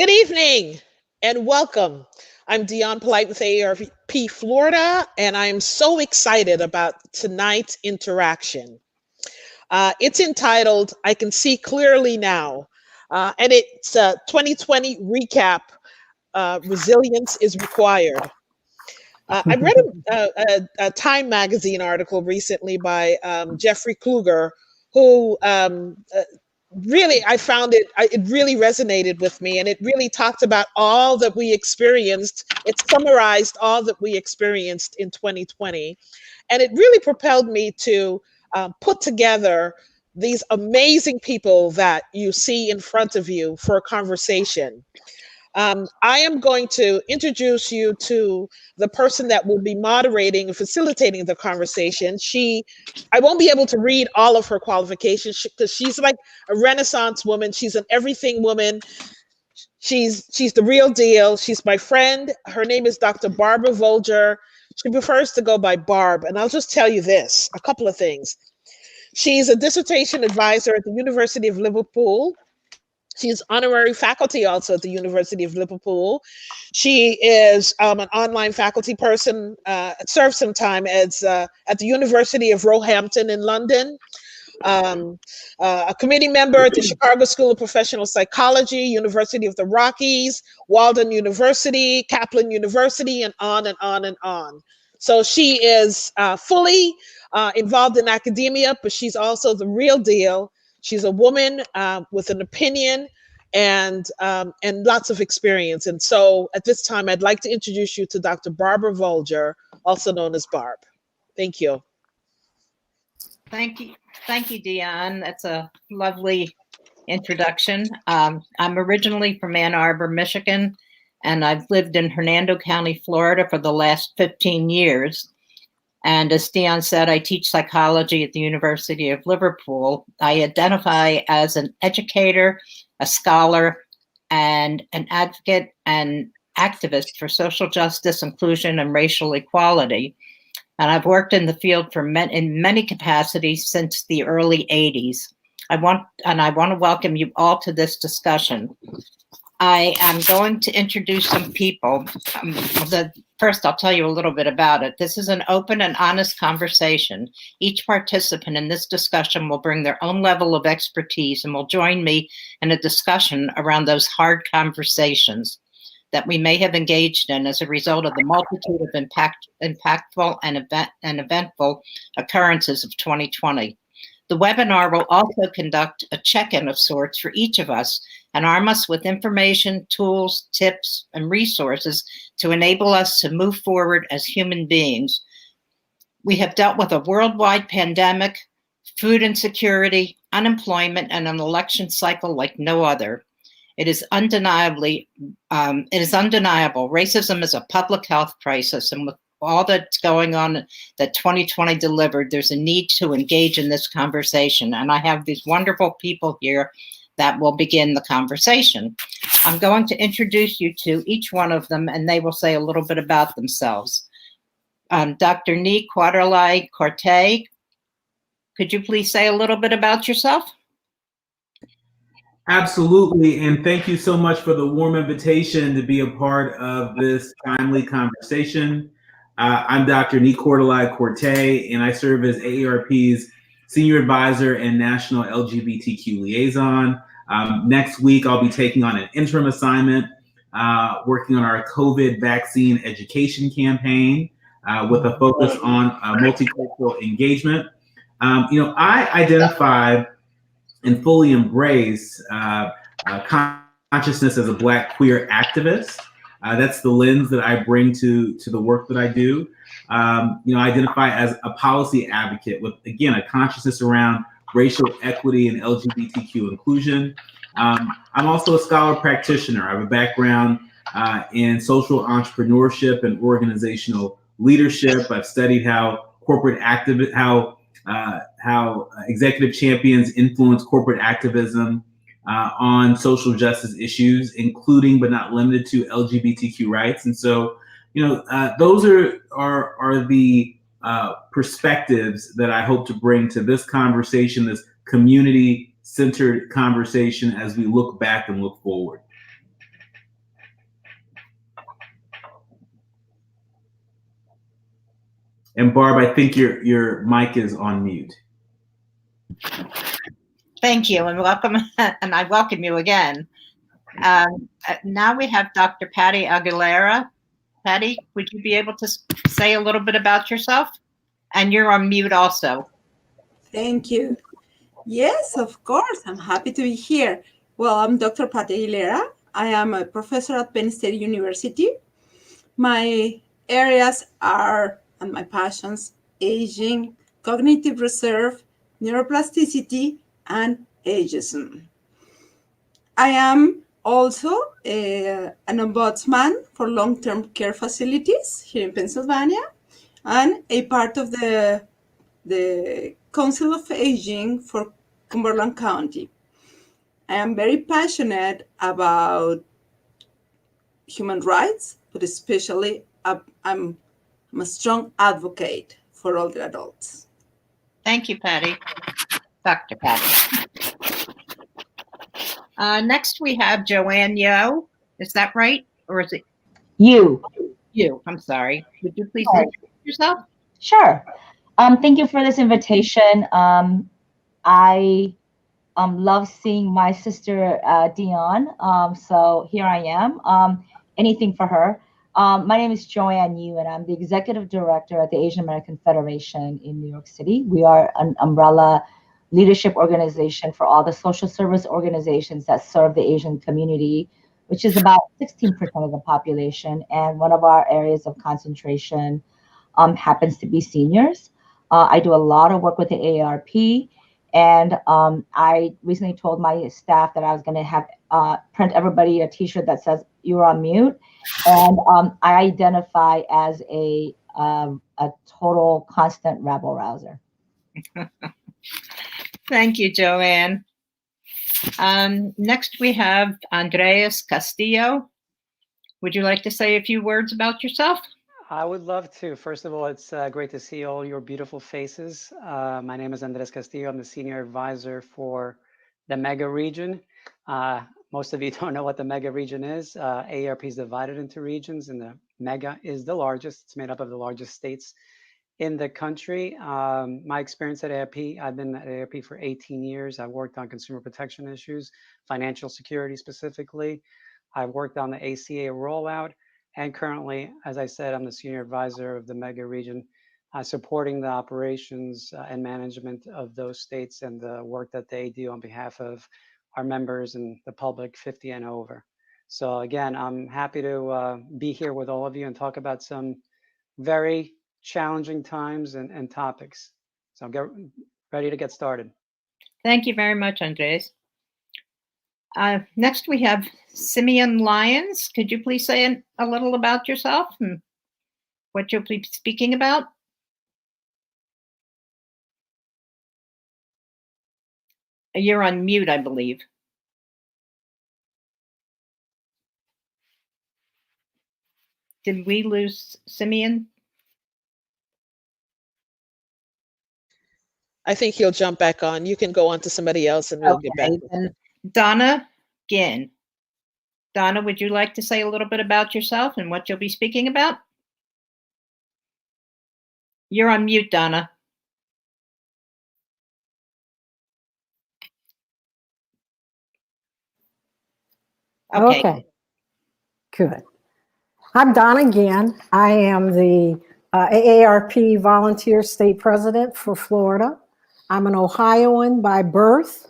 Good evening and welcome. I'm Dion Polite with AARP Florida, and I'm so excited about tonight's interaction. It's entitled I Can See Clearly Now, and it's a 2020 recap. Resilience is Required. I read a Time magazine article recently by Jeffrey Kluger, who really I found it really resonated with me, and it really talked about all that we experienced. It summarized all that we experienced in 2020, and it really propelled me to put together these amazing people that you see in front of you for a conversation. I am going to introduce you to the person that will be moderating and facilitating the conversation. I won't be able to read all of her qualifications because she's like a Renaissance woman. She's an everything woman. She's the real deal. She's my friend. Her name is Dr. Barbara Volger. She prefers to go by Barb, and I'll just tell you this: a couple of things. She's a dissertation advisor at the University of Liverpool. She's honorary faculty also at the University of Liverpool. She is an online faculty person, served some time as at the University of Roehampton in London, a committee member at the Chicago School of Professional Psychology, University of the Rockies, Walden University, Kaplan University, and on and on and on. So she is fully involved in academia, but she's also the real deal. She's a woman with an opinion and lots of experience. And so at this time, I'd like to introduce you to Dr. Barbara Volger, also known as Barb. Thank you. Thank you, Dion. That's a lovely introduction. I'm originally from Ann Arbor, Michigan, and I've lived in Hernando County, Florida for the last 15 years. And as Dion said, I teach psychology at the University of Liverpool. I identify as an educator, a scholar, and an advocate and activist for social justice, inclusion, and racial equality. And I've worked in the field in many capacities since the early 80s. I want to welcome you all to this discussion. I am going to introduce some people. First, I'll tell you a little bit about it. This is an open and honest conversation. Each participant in this discussion will bring their own level of expertise and will join me in a discussion around those hard conversations that we may have engaged in as a result of the multitude of impactful and eventful occurrences of 2020. The webinar will also conduct a check-in of sorts for each of us and arm us with information, tools, tips, and resources to enable us to move forward as human beings. We have dealt with a worldwide pandemic, food insecurity, unemployment, and an election cycle like no other. It is undeniable. Racism is a public health crisis, and with all that's going on that 2020 delivered, there's a need to engage in this conversation. And I have these wonderful people here that will begin the conversation. I'm going to introduce you to each one of them, and they will say a little bit about themselves. Dr. Nee Quarterly-Corte, could you please say a little bit about yourself? Absolutely, and thank you so much for the warm invitation to be a part of this timely conversation. I'm Dr. Nee Quarterly-Corte, and I serve as AARP's Senior Advisor and National LGBTQ Liaison. Next week, I'll be taking on an interim assignment, working on our COVID vaccine education campaign with a focus on multicultural engagement. I identify and fully embrace consciousness as a Black queer activist. That's the lens that I bring to the work that I do. I identify as a policy advocate with, again, a consciousness around racial equity and LGBTQ inclusion. I'm also a scholar practitioner. I have a background in social entrepreneurship and organizational leadership. I've studied how how executive champions influence corporate activism on social justice issues, including but not limited to LGBTQ rights. And so, those are the perspectives that I hope to bring to this conversation, this community-centered conversation as we look back and look forward. And Barb, I think your mic is on mute. Thank you, and welcome, and I welcome you again. Now we have Dr. Patty Aguilera. Patty, would you be able to say a little bit about yourself? And you're on mute also. Thank you. Yes, of course. I'm happy to be here. Well, I'm Dr. Patty Aguilera. I am a professor at Penn State University. My areas are, and my passions, aging, cognitive reserve, neuroplasticity, and ageism. I am also an ombudsman for long-term care facilities here in Pennsylvania and a part of the Council of Aging for Cumberland County. I am very passionate about human rights, but especially I'm a strong advocate for older adults. Thank you, Patty. Dr. Patty. Next, we have Joanne Yo. Is that right? Or is it You? I'm sorry. Would you please introduce yourself? Sure. Thank you for this invitation. I love seeing my sister Dion. So here I am. Anything for her. My name is Joanne Yu, and I'm the executive director at the Asian American Federation in New York City. We are an umbrella leadership organization for all the social service organizations that serve the Asian community, which is about 16% of the population. And one of our areas of concentration happens to be seniors. I do a lot of work with the AARP. And I recently told my staff that I was going to have print everybody a T-shirt that says "You're on mute," and I identify as a total constant rabble rouser. Thank you, Joanne. Next, we have Andrés Castillo. Would you like to say a few words about yourself? I would love to. First of all, it's great to see all your beautiful faces. My name is Andrés Castillo. I'm the senior advisor for the MEGA region. Most of you don't know what the MEGA region is. AARP is divided into regions, and the MEGA is the largest. It's made up of the largest states in the country. My experience at AARP, I've been at AARP for 18 years. I've worked on consumer protection issues, financial security specifically. I've worked on the ACA rollout. And currently, as I said, I'm the senior advisor of the MEGA region, supporting the operations and management of those states and the work that they do on behalf of our members and the public 50 and over. So again, I'm happy to be here with all of you and talk about some very challenging times and topics. So get ready to get started. Thank you very much, Andres. Next, we have Simeon Lyons. Could you please say a little about yourself and what you'll be speaking about? You're on mute, I believe. Did we lose Simeon? I think he'll jump back on. You can go on to somebody else and we'll get back. And Donna Ginn. Donna, would you like to say a little bit about yourself and what you'll be speaking about? You're on mute, Donna. Okay. Good. I'm Donna Ginn. I am the AARP Volunteer State President for Florida. I'm an Ohioan by birth,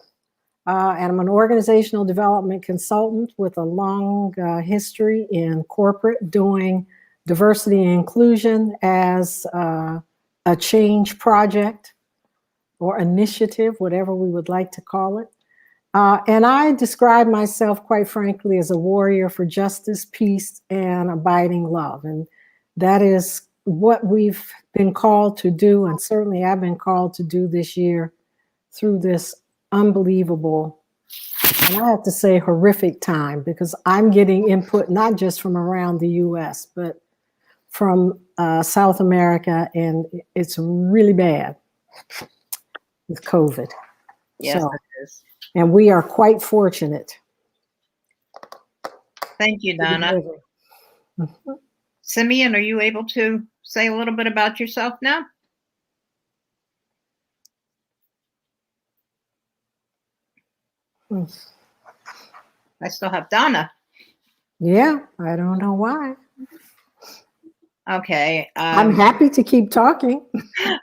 and I'm an organizational development consultant with a long history in corporate doing diversity and inclusion as a change project or initiative, whatever we would like to call it. And I describe myself, quite frankly, as a warrior for justice, peace, and abiding love. And that is what we've been called to do, and certainly I've been called to do this year through this unbelievable, and I have to say horrific time, because I'm getting input not just from around the US, but from South America, and it's really bad with COVID. Yes, so, it is. And we are quite fortunate. Thank you, Donna. Simeon, are you able to say a little bit about yourself now? I still have Donna. Yeah, I don't know why. Okay. I'm happy to keep talking.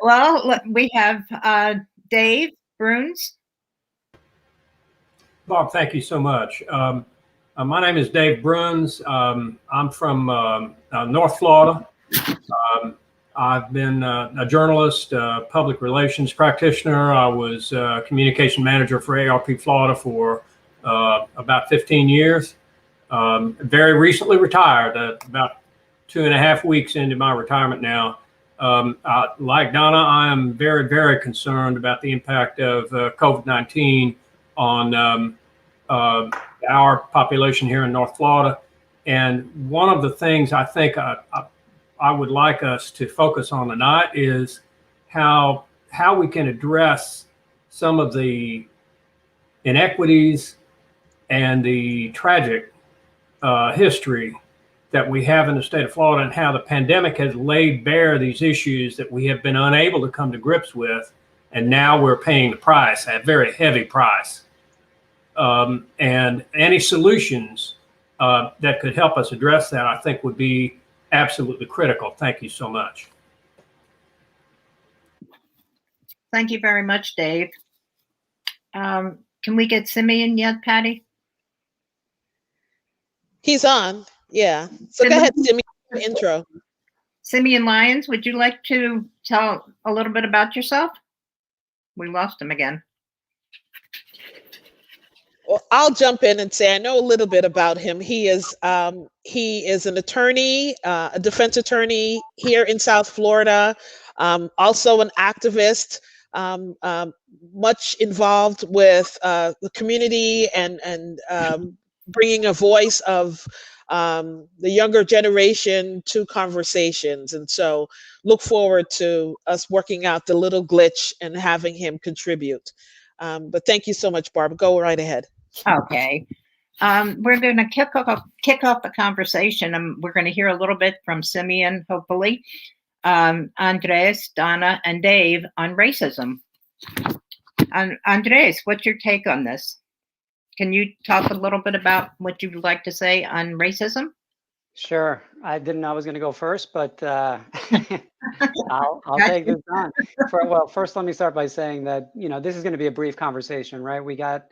Well, we have Dave Bruns. Bob, thank you so much. My name is Dave Bruns. I'm from North Florida. I've been a journalist, public relations practitioner. I was communication manager for ARP Florida for about 15 years. Very recently retired, about 2.5 weeks into my retirement now. Like Donna, I am very, very concerned about the impact of COVID-19 on our population here in North Florida. And one of the things I think I would like us to focus on tonight is how we can address some of the inequities and the tragic history that we have in the state of Florida, and how the pandemic has laid bare these issues that we have been unable to come to grips with. And now we're paying the price, a very heavy price. And any solutions that could help us address that, I think, would be absolutely critical. Thank you so much. Thank you very much, Dave. Can we get Simeon yet, Patty? He's on. Yeah. So go ahead, Simeon, intro. Simeon Lyons, would you like to tell a little bit about yourself? We lost him again. Well, I'll jump in and say I know a little bit about him. He is an attorney, a defense attorney here in South Florida, also an activist, much involved with the community and bringing a voice of the younger generation to conversations. And so look forward to us working out the little glitch and having him contribute. But thank you so much, Barb. Go right ahead. Okay. We're going to kick off the conversation, and we're going to hear a little bit from Simeon, hopefully, Andres, Donna, and Dave on racism. Andres, what's your take on this? Can you talk a little bit about what you'd like to say on racism? Sure. I didn't know I was going to go first, but I'll take this on. Well, first, let me start by saying that, this is going to be a brief conversation, right? We got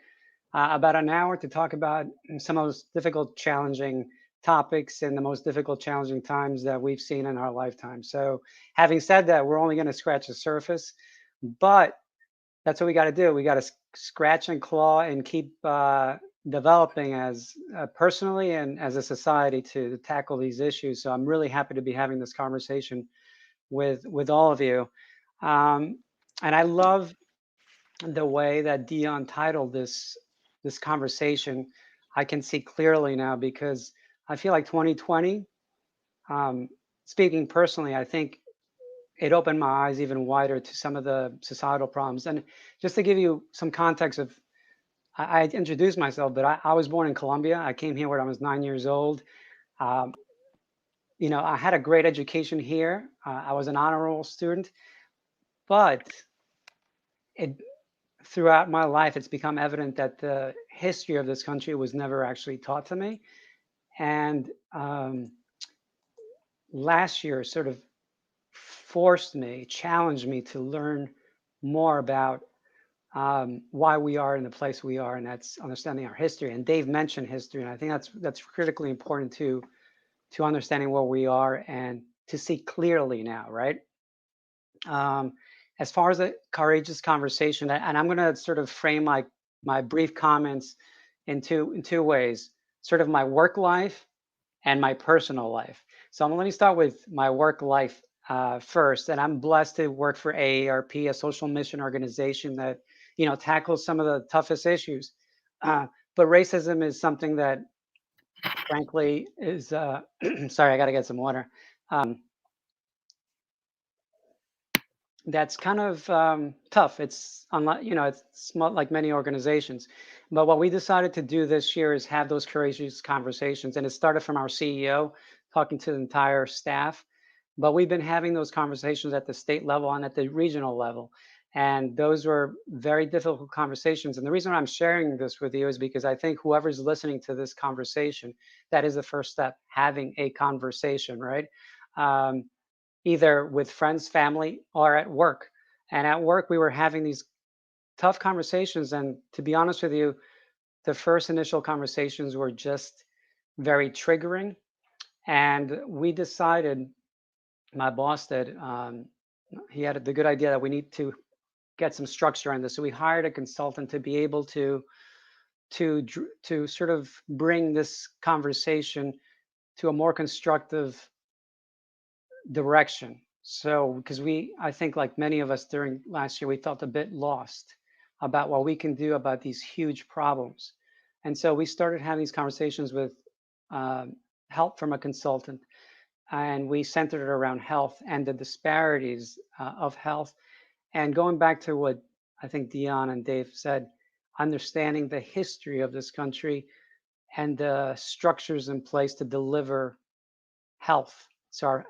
about an hour to talk about some of those difficult, challenging topics and the most difficult, challenging times that we've seen in our lifetime. So having said that, we're only going to scratch the surface, but that's what we got to do. We got to scratch and claw and keep developing as personally and as a society to tackle these issues. So I'm really happy to be having this conversation with all of you. And I love the way that Dion titled this conversation. I can see clearly now, because I feel like 2020, speaking personally, I think it opened my eyes even wider to some of the societal problems. And just to give you some context of, I introduced myself, but I was born in Colombia. I came here when I was 9 years old. I had a great education here. I was an honor roll student, but throughout my life, it's become evident that the history of this country was never actually taught to me. And last year sort of challenged me to learn more about why we are in the place we are, and that's understanding our history. And Dave mentioned history, and I think that's critically important to understanding where we are and to see clearly now, right? As far as a courageous conversation, and I'm going to sort of frame my brief comments in two ways, sort of my work life and my personal life. So let me start with my work life first. And I'm blessed to work for AARP, a social mission organization that tackles some of the toughest issues. But racism is something that, frankly, is sorry, I got to get some water. That's kind of tough. It's unlike, it's like many organizations. But what we decided to do this year is have those courageous conversations. And it started from our CEO talking to the entire staff. But we've been having those conversations at the state level and at the regional level. And those were very difficult conversations. And the reason I'm sharing this with you is because I think whoever's listening to this conversation, that is the first step, having a conversation, right? Either with friends, family, or at work. And at work, we were having these tough conversations. And to be honest with you, the first initial conversations were just very triggering. And we decided, my boss did, he had the good idea that we need to get some structure on this. So we hired a consultant to be able to sort of bring this conversation to a more constructive direction. So, because I think like many of us during last year, we felt a bit lost about what we can do about these huge problems. And so we started having these conversations with help from a consultant, and we centered it around health and the disparities of health. And going back to what I think Dion and Dave said, understanding the history of this country and the structures in place to deliver health. So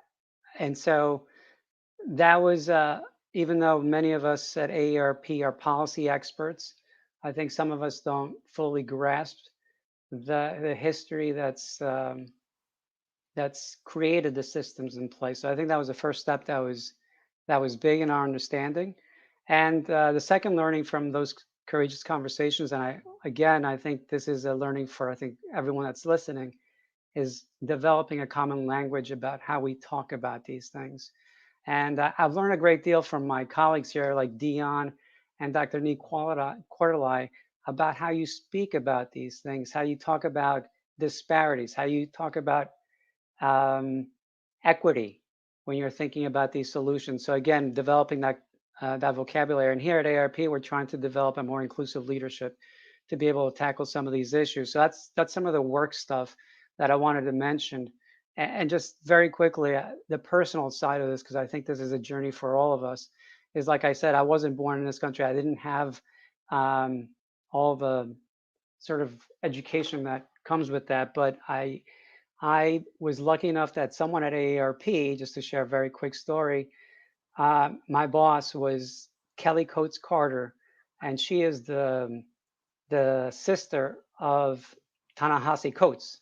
that was, even though many of us at AARP are policy experts, I think some of us don't fully grasp the history that's created the systems in place. So I think that was the first step that was big in our understanding. And the second learning from those courageous conversations, and I think this is a learning for, I think, everyone that's listening, is developing a common language about how we talk about these things. And I've learned a great deal from my colleagues here, like Dion and Dr. Nee Quarterly, about how you speak about these things, how you talk about disparities, how you talk about equity when you're thinking about these solutions. So again, developing that vocabulary. And here at AARP, we're trying to develop a more inclusive leadership to be able to tackle some of these issues. So that's some of the work stuff that I wanted to mention. And just very quickly, the personal side of this, because I think this is a journey for all of us, is like I said, I wasn't born in this country. I didn't have all the sort of education that comes with that, but I was lucky enough that someone at AARP, just to share a very quick story, my boss was Kelly Coates Carter, and she is the sister of Ta-Nehisi Coates.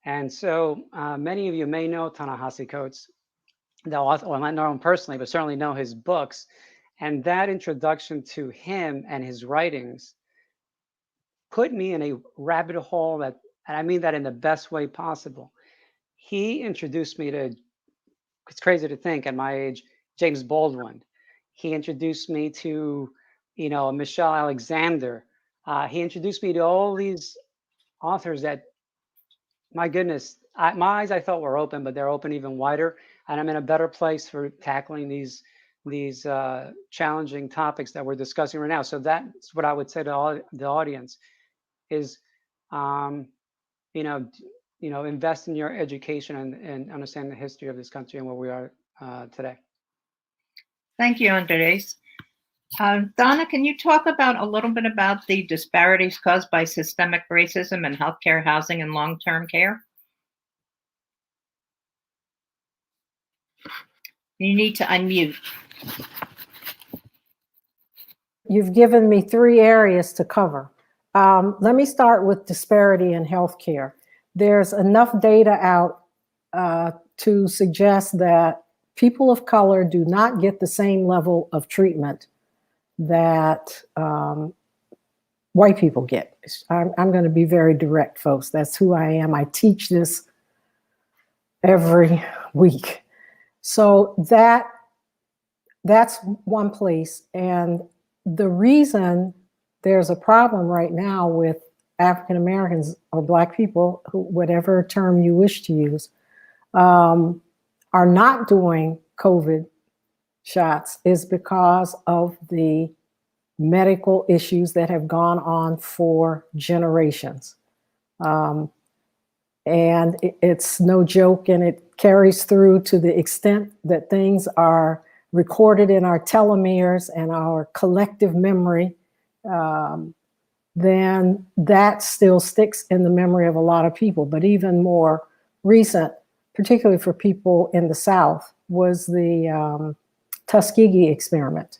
And so many of you may know Ta-Nehisi Coates, well, not know him personally, but certainly know his books. And that introduction to him and his writings put me in a rabbit hole and I mean that in the best way possible. He introduced me to, it's crazy to think at my age, James Baldwin. He introduced me to, Michelle Alexander. He introduced me to all these authors that, my goodness, my eyes I thought were open, but they're open even wider. And I'm in a better place for tackling these challenging topics that we're discussing right now. So that's what I would say to the audience is, invest in your education and understand the history of this country and where we are today. Thank you, Andres. Donna, can you talk a little bit about the disparities caused by systemic racism in healthcare, housing, and long-term care? You need to unmute. You've given me 3 areas to cover. Let me start with disparity in healthcare. There's enough data out to suggest that people of color do not get the same level of treatment that white people get. I'm going to be very direct, folks. That's who I am. I teach this every week. So that's one place. And the reason there's a problem right now with African Americans or Black people, whatever term you wish to use, are not doing COVID shots is because of the medical issues that have gone on for generations. And it's no joke, and it carries through to the extent that things are recorded in our telomeres and our collective memory, then that still sticks in the memory of a lot of people. But even more recent, particularly for people in the South, was the Tuskegee experiment.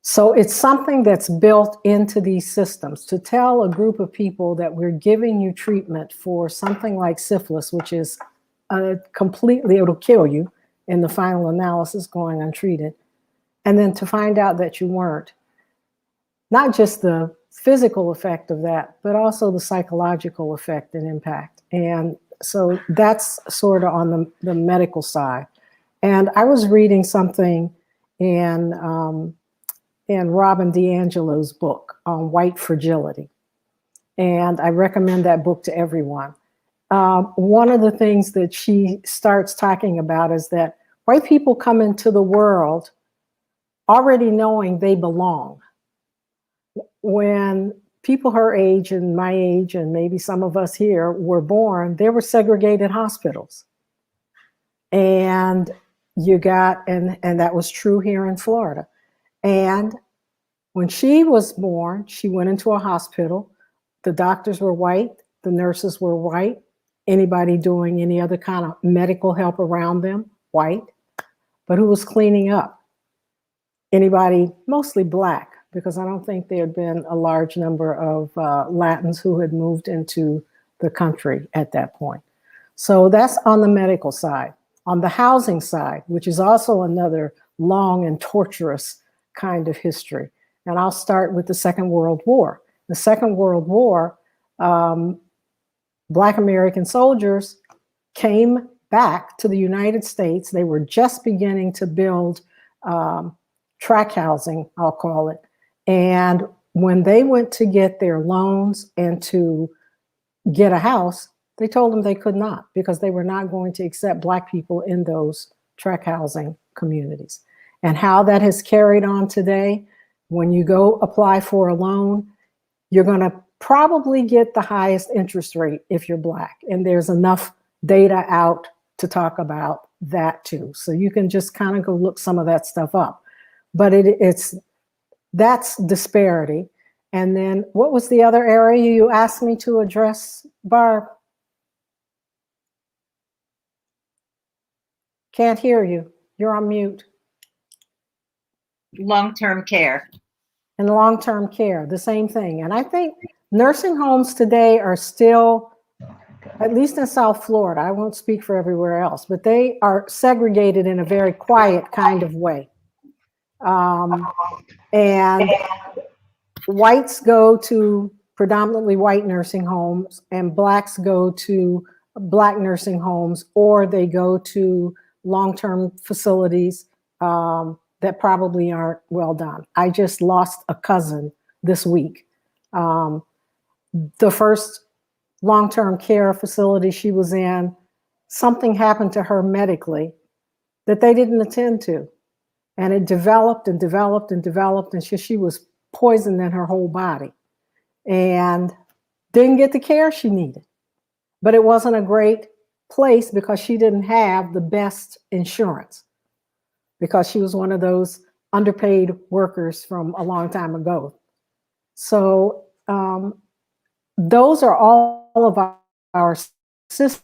So it's something that's built into these systems to tell a group of people that we're giving you treatment for something like syphilis, which is completely, it'll kill you in the final analysis going untreated. And then to find out that you weren't. Not just the physical effect of that, but also the psychological effect and impact. And so that's sort of on the medical side. And I was reading something in Robin DiAngelo's book on white fragility. And I recommend that book to everyone. One of the things that she starts talking about is that white people come into the world already knowing they belong. When people her age and my age, and maybe some of us here, were born, there were segregated hospitals. And you got, and that was true here in Florida. And when she was born, she went into a hospital. The doctors were white, the nurses were white, anybody doing any other kind of medical help around them, white. But who was cleaning up? Anybody, mostly Black, because I don't think there had been a large number of Latins who had moved into the country at that point. So that's on the medical side. On the housing side, which is also another long and torturous kind of history. And I'll start with the Second World War. The Second World War, Black American soldiers came back to the United States. They were just beginning to build track housing, I'll call it. And when they went to get their loans and to get a house, they told them they could not, because they were not going to accept Black people in those track housing communities. And how that has carried on today, when you go apply for a loan, you're going to probably get the highest interest rate if you're Black. And there's enough data out to talk about that too. So you can just kind of go look some of that stuff up. But that's disparity. And then what was the other area you asked me to address, Barb? Can't hear you. You're on mute. Long-term care. And long-term care, the same thing. And I think nursing homes today are still, at least in South Florida, I won't speak for everywhere else, but they are segregated in a very quiet kind of way. And whites go to predominantly white nursing homes, and Blacks go to Black nursing homes, or they go to long-term facilities that probably aren't well done. I just lost a cousin this week. The first long-term care facility she was in, something happened to her medically that they didn't attend to. And it developed and developed and developed, and she was poisoned in her whole body and didn't get the care she needed. But it wasn't a great place because she didn't have the best insurance, because she was one of those underpaid workers from a long time ago. So those are all of our systems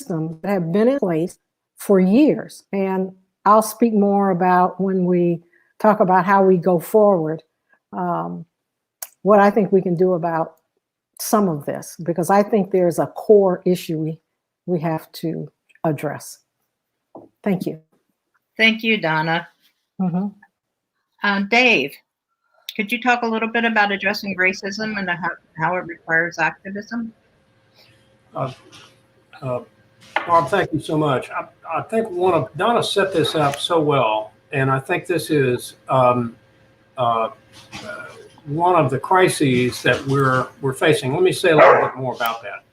that have been in place for years. And I'll speak more about when we talk about how we go forward, what I think we can do about some of this, because I think there's a core issue we have to address. Thank you. Thank you, Donna. Dave, could you talk a little bit about addressing racism and how it requires activism? Barb, thank you so much. I think Donna set this up so well, and I think this is one of the crises that we're facing. Let me say a little bit more about that.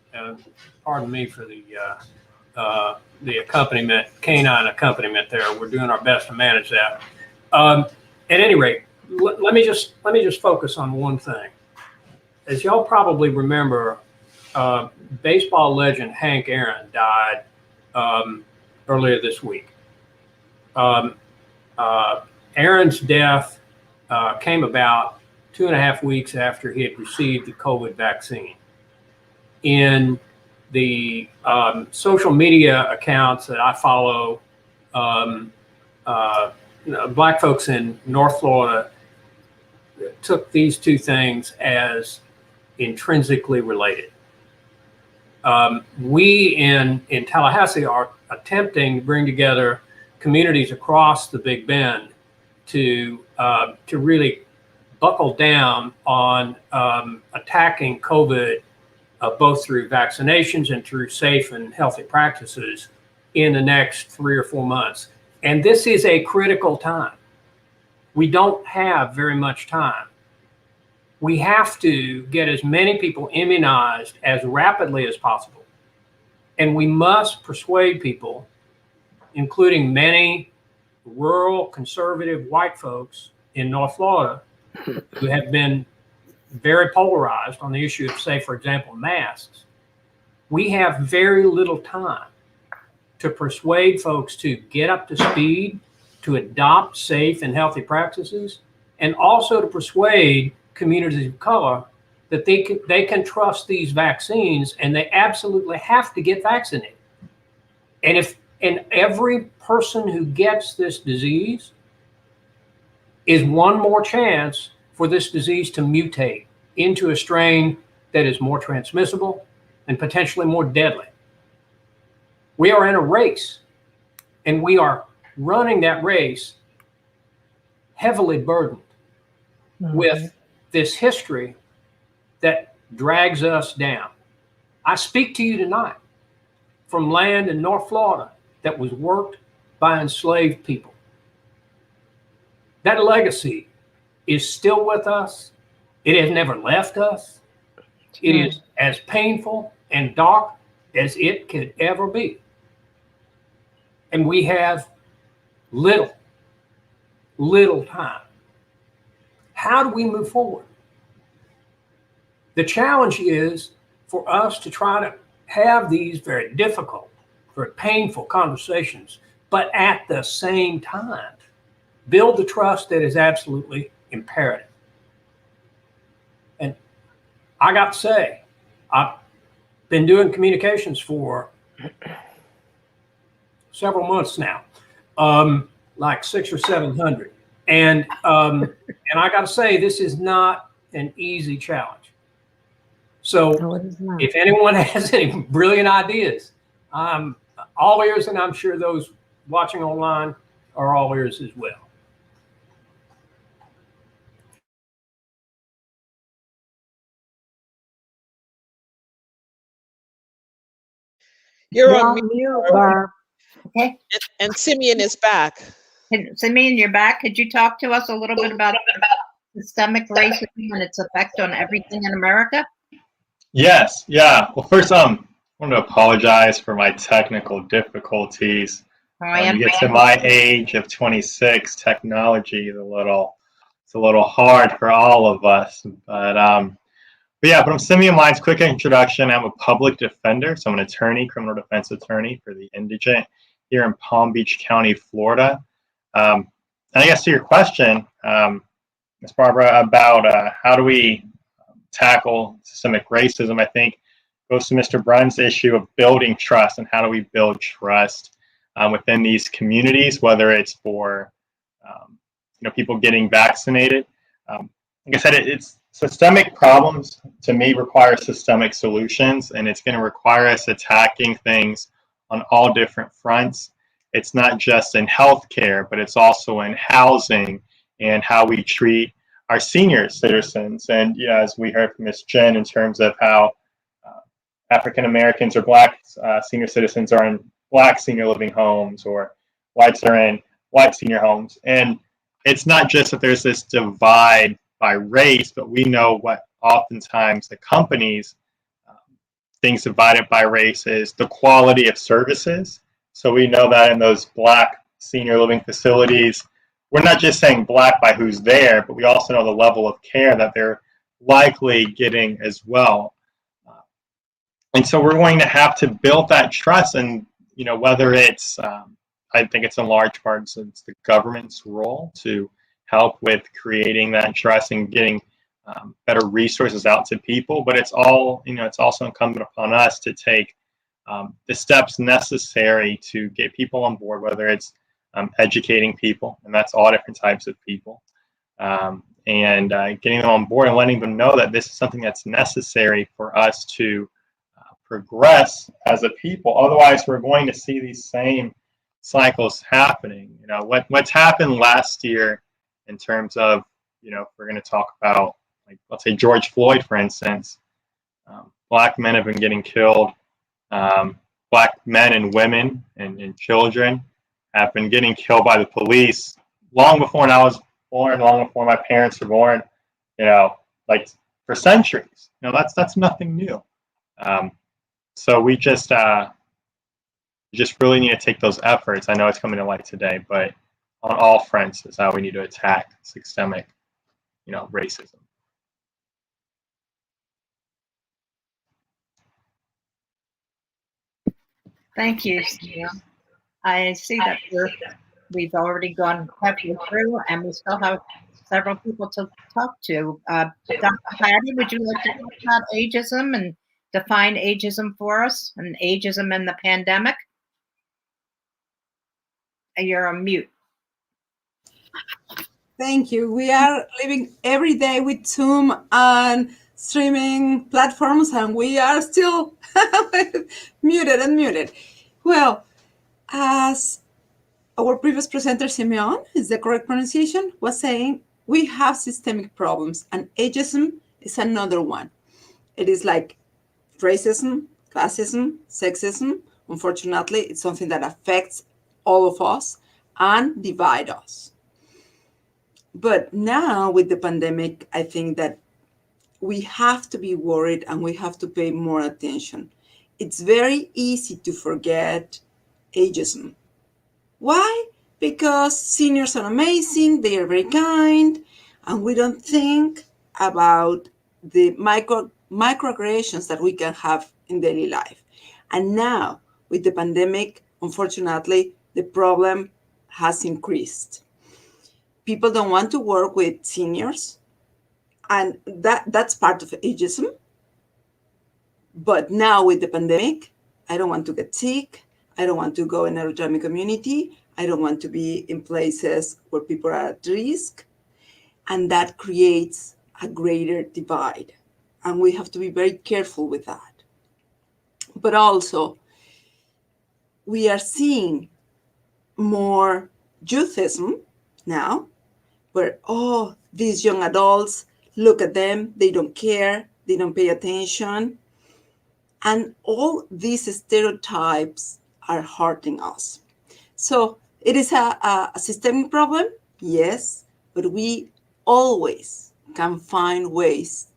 Pardon me for the accompaniment, canine accompaniment there. We're doing our best to manage that. At any rate, let me just focus on one thing. As y'all probably remember, baseball legend Hank Aaron died earlier this week. Aaron's death came about 2.5 weeks after he had received the COVID vaccine. In the social media accounts that I follow, Black folks in North Florida took these two things as intrinsically related. We in Tallahassee are attempting to bring together communities across the Big Bend to really buckle down on attacking COVID, both through vaccinations and through safe and healthy practices in the next 3 or 4 months. And this is a critical time. We don't have very much time. We have to get as many people immunized as rapidly as possible. And we must persuade people, including many rural, conservative white folks in North Florida who have been very polarized on the issue of, say, for example, masks. We have very little time to persuade folks to get up to speed, to adopt safe and healthy practices, and also to persuade communities of color that they can trust these vaccines and they absolutely have to get vaccinated. And every person who gets this disease is one more chance for this disease to mutate into a strain that is more transmissible and potentially more deadly. We are in a race, and we are running that race heavily burdened with this history that drags us down. I speak to you tonight from land in North Florida that was worked by enslaved people. That legacy is still with us. It has never left us. It is as painful and dark as it could ever be. And we have little time. How do we move forward? The challenge is for us to try to have these very difficult, very painful conversations, but at the same time, build the trust that is absolutely imperative. And I got to say, I've been doing communications for several months now, like 600 or 700. And I got to say, this is not an easy challenge. So if anyone has any brilliant ideas, I'm all ears, and I'm sure those watching online are all ears as well. You're on mute, Barb. Okay. and Simeon is back. Simeon, you're back. Could you talk to us a little bit about systemic racism and its effect on everything in America? Yes. Yeah. Well, first, I want to apologize for my technical difficulties. You get to my age of 26, technology is a little hard for all of us. But I'm Simeon Lyons. Quick introduction. I'm a public defender, so I'm an attorney, criminal defense attorney for the indigent here in Palm Beach County, Florida. And I guess to your question, Ms. Barbara, about how do we tackle systemic racism, I think goes to Mr. Brunn's issue of building trust and how do we build trust within these communities, whether it's for people getting vaccinated. Like I said, it's systemic problems to me require systemic solutions, and it's going to require us attacking things on all different fronts. It's not just in healthcare, but it's also in housing and how we treat our senior citizens. And as we heard from Ms. Jen, in terms of how African Americans or Black senior citizens are in Black senior living homes, or whites are in white senior homes. And it's not just that there's this divide by race, but we know what oftentimes accompanies things divided by race is the quality of services. So we know that in those Black senior living facilities, we're not just saying Black by who's there, but we also know the level of care that they're likely getting as well. And so we're going to have to build that trust, and whether it's, I think it's in large part, so it's the government's role to help with creating that trust and getting better resources out to people. But it's all, it's also incumbent upon us to take the steps necessary to get people on board, whether it's educating people, and that's all different types of people, and getting them on board and letting them know that this is something that's necessary for us to progress as a people. Otherwise, we're going to see these same cycles happening. You know, what's happened last year in terms of, you know, if we're going to talk about, like, let's say George Floyd, for instance. Black men have been getting killed. Black men and women and children have been getting killed by the police long before I was born, long before my parents were born. You know, like for centuries. You know, that's nothing new. So we just really need to take those efforts. I know it's coming to light today, but on all fronts is how we need to attack systemic, you know, racism. Thank you, Simeon. I see that we've already gone halfway through, and we still have several people to talk to. Dr. Patty, would you like to talk about ageism and define ageism for us, and ageism in the pandemic? You're on mute. Thank you. We are living every day with Zoom and streaming platforms, and we are still muted. Well, as our previous presenter, Simeon, is the correct pronunciation, was saying, we have systemic problems, and ageism is another one. It is like racism, classism, sexism. Unfortunately, it's something that affects all of us and divide us. But now with the pandemic, I think that we have to be worried and we have to pay more attention. It's very easy to forget ageism. Why? Because seniors are amazing, they are very kind, and we don't think about the microaggressions that we can have in daily life. And now, with the pandemic, unfortunately, the problem has increased. People don't want to work with seniors, and that's part of ageism. But now with the pandemic, I don't want to get sick. I don't want to go in a retirement community. I don't want to be in places where people are at risk. And that creates a greater divide. And we have to be very careful with that. But also, we are seeing more youthism now, where, oh, these young adults, look at them, they don't care, they don't pay attention. And all these stereotypes are hurting us. So it is a systemic problem, yes, but we always can find ways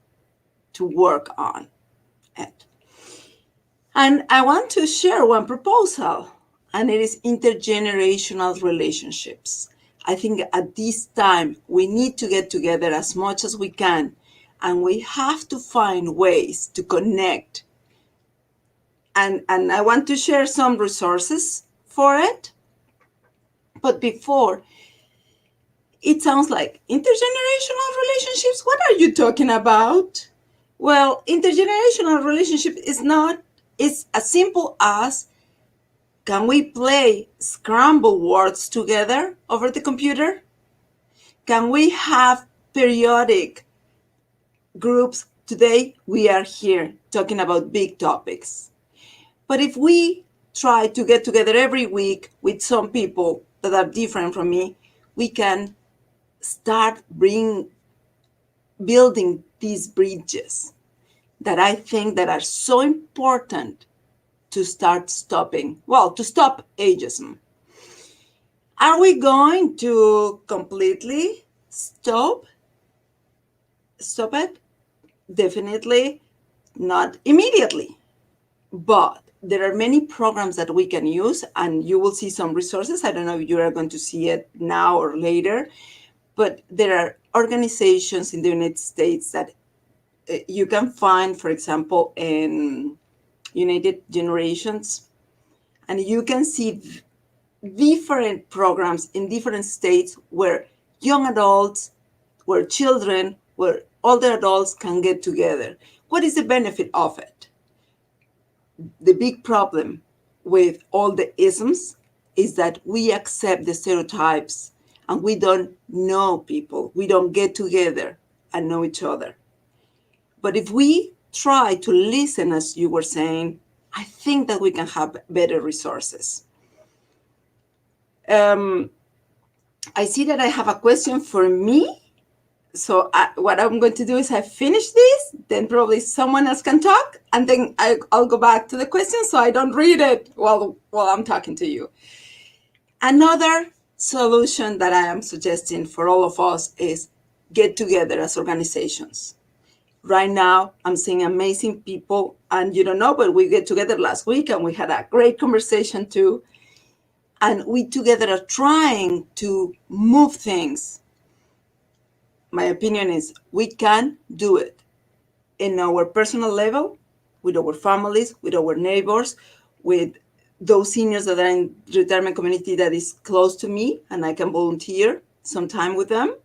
to work on it. And I want to share one proposal, and it is intergenerational relationships. I think at this time, we need to get together as much as we can, and we have to find ways to connect. And I want to share some resources for it. But before, it sounds like intergenerational relationships. What are you talking about? Well, intergenerational relationship is as simple as, can we play scrambled words together over the computer? Can we have periodic groups? Today, we are here talking about big topics. But if we try to get together every week with some people that are different from me, we can start building these bridges that I think that are so important to stop ageism. Are we going to completely stop it? Definitely not immediately. But there are many programs that we can use, and you will see some resources. I don't know if you are going to see it now or later, but there are organizations in the United States that you can find, for example, in United Generations, and you can see different programs in different states where young adults, where children, where older adults can get together. What is the benefit of it? the big problem with all the isms is that we accept the stereotypes and we don't know people. We don't get together and know each other. But if we try to listen, as you were saying, I think that we can have better resources. I see that I have a question for me. So what I'm going to do is I finish this, then probably someone else can talk, and then I'll go back to the question so I don't read it while I'm talking to you. Another solution that I am suggesting for all of us is get together as organizations. Right now, I'm seeing amazing people, and you don't know, but we get together last week and we had a great conversation too. And we together are trying to move things. My opinion is we can do it in our personal level, with our families, with our neighbors, with those seniors that are in retirement community that is close to me and I can volunteer some time with them,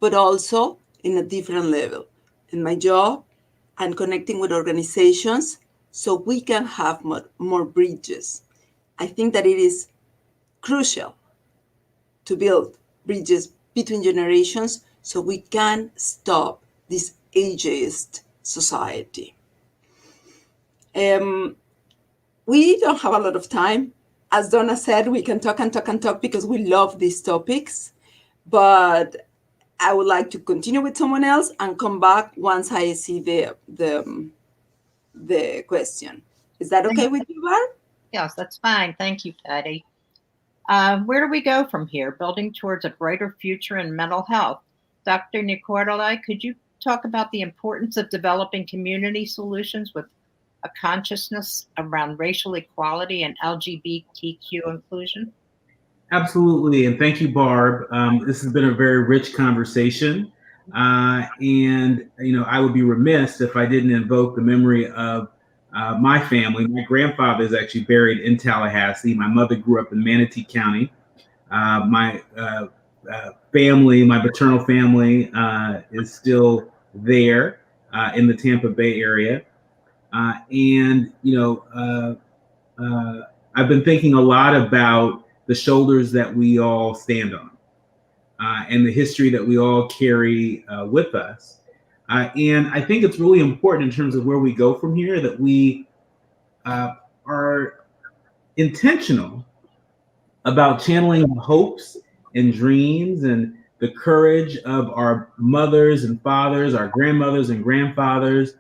but also in a different level, in my job and connecting with organizations so we can have more bridges. I think that it is crucial to build bridges between generations so we can stop this ageist society. We don't have a lot of time. As Donna said, we can talk and talk and talk because we love these topics. But I would like to continue with someone else and come back once I see the question. Is that okay with you, Barb? Yes, that's fine. Thank you, Patty. Where do we go from here? Building towards a brighter future in mental health. Dr. Nicordoli, could you talk about the importance of developing community solutions with a consciousness around racial equality and LGBTQ inclusion? Absolutely, and thank you, Barb. This has been a very rich conversation, and I would be remiss if I didn't invoke the memory of my family. My grandfather is actually buried in Tallahassee. My mother grew up in Manatee County. My family, my paternal family, is still there in the Tampa Bay area, and I've been thinking a lot about the shoulders that we all stand on, and the history that we all carry with us. And I think it's really important in terms of where we go from here that we are intentional about channeling the hopes and dreams and the courage of our mothers and fathers, our grandmothers and grandfathers,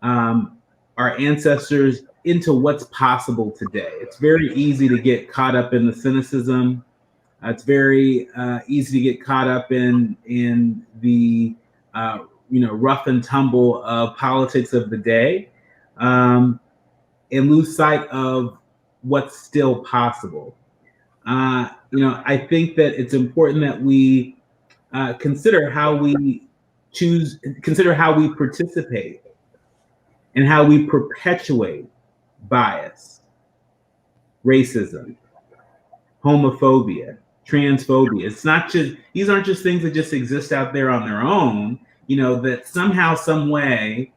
our ancestors into what's possible today. It's very easy to get caught up in the cynicism. It's very easy to get caught up in the rough and tumble of politics of the day, and lose sight of what's still possible. I think that it's important that we consider how we participate and how we perpetuate bias, racism, homophobia, transphobia. It's not just, these aren't just things that just exist out there on their own, that somehow, some way,